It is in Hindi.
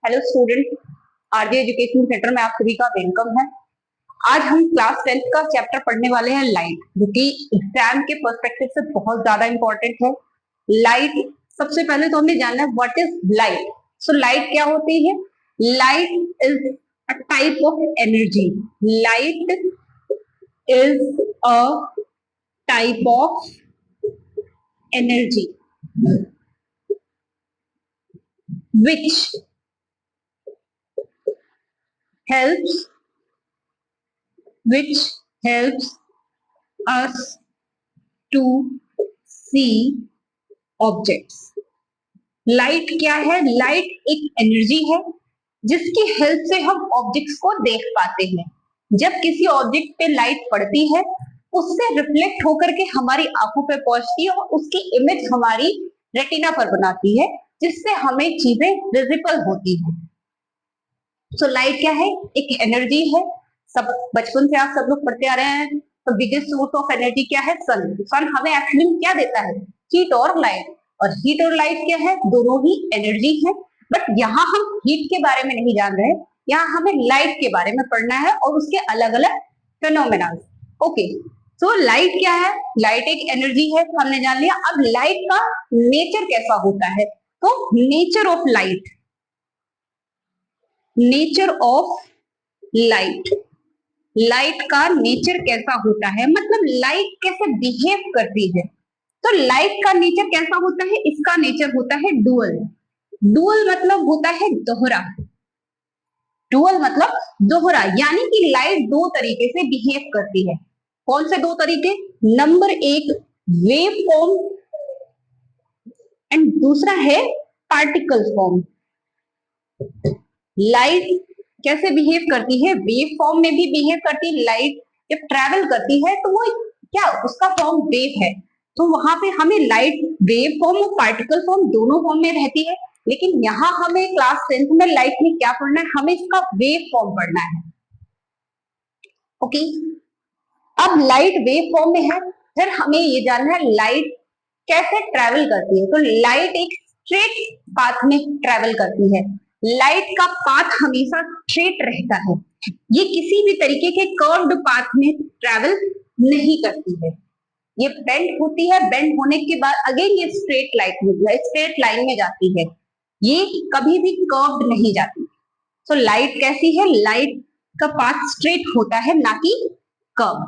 Hello student, RJ education centre में आप सभी का वेलकम है। आज हम क्लास 10th का चैप्टर पढ़ने वाले हैं लाइट, जो कि एग्जाम के पर्सपेक्टिव से बहुत ज्यादा इंपॉर्टेंट है। लाइट, सबसे पहले तो हमें जानना है what is light. So light क्या होती है? Light is a type of energy. Light is a type of energy which helps us to see objects। Light क्या है? लाइट एक एनर्जी है जिसकी हेल्प से हम ऑब्जेक्ट्स को देख पाते हैं। जब किसी ऑब्जेक्ट पे लाइट पड़ती है, उससे रिफ्लेक्ट होकर के हमारी आंखों पे पहुंचती है और उसकी इमेज हमारी रेटिना पर बनाती है, जिससे हमें चीजें विजिबल होती है। सो लाइट क्या है? एक एनर्जी है। सब बचपन से आप सब लोग पढ़ते आ रहे हैं। तो बिगेस्ट सोर्स ऑफ एनर्जी क्या है? सन। सन हमें एक्चुअली क्या देता है? हीट और लाइट। और हीट और लाइट क्या है? दोनों ही एनर्जी है। बट यहाँ हम हीट के बारे में नहीं जान रहे, यहाँ हमें लाइट के बारे में पढ़ना है और उसके अलग अलग फेनोमेना। ओके, सो लाइट क्या है? लाइट एक एनर्जी है, हमने जान लिया। अब लाइट का नेचर कैसा होता है? तो nature of light, nature of light, light का नेचर कैसा होता है, मतलब लाइट कैसे बिहेव करती है। तो लाइट का नेचर कैसा होता है? इसका नेचर होता है डुअल। डुअल मतलब होता है दोहरा। डुअल मतलब दोहरा, यानी कि लाइट दो तरीके से बिहेव करती है। कौन से दो तरीके? नंबर एक वेव फॉर्म एंड दूसरा है पार्टिकल फॉर्म। लाइट कैसे बिहेव करती है? वेव फॉर्म में भी बिहेव करती है। लाइट जब ट्रेवल करती है तो वो क्या, उसका फॉर्म वेव है, तो वहां पे हमें लाइट वेव फॉर्म और पार्टिकल फॉर्म दोनों फॉर्म में रहती है। लेकिन यहाँ हमें क्लास 10th में लाइट में क्या पढ़ना है? हमें इसका वेव फॉर्म पढ़ना है। ओके, अब लाइट वेव फॉर्म में है, फिर हमें ये जानना है लाइट कैसे ट्रेवल करती है। तो लाइट एक स्ट्रेट पाथ में ट्रेवल करती है। लाइट का पाथ हमेशा स्ट्रेट रहता है, ये किसी भी तरीके के कर्व्ड पाथ में ट्रेवल नहीं करती है। ये बेंड होती है, बेंड होने के बाद अगेन ये स्ट्रेट लाइन में जाती है, ये कभी भी कर्व्ड नहीं जाती। तो लाइट कैसी है? लाइट का पाथ स्ट्रेट होता है, ना कि कर्व।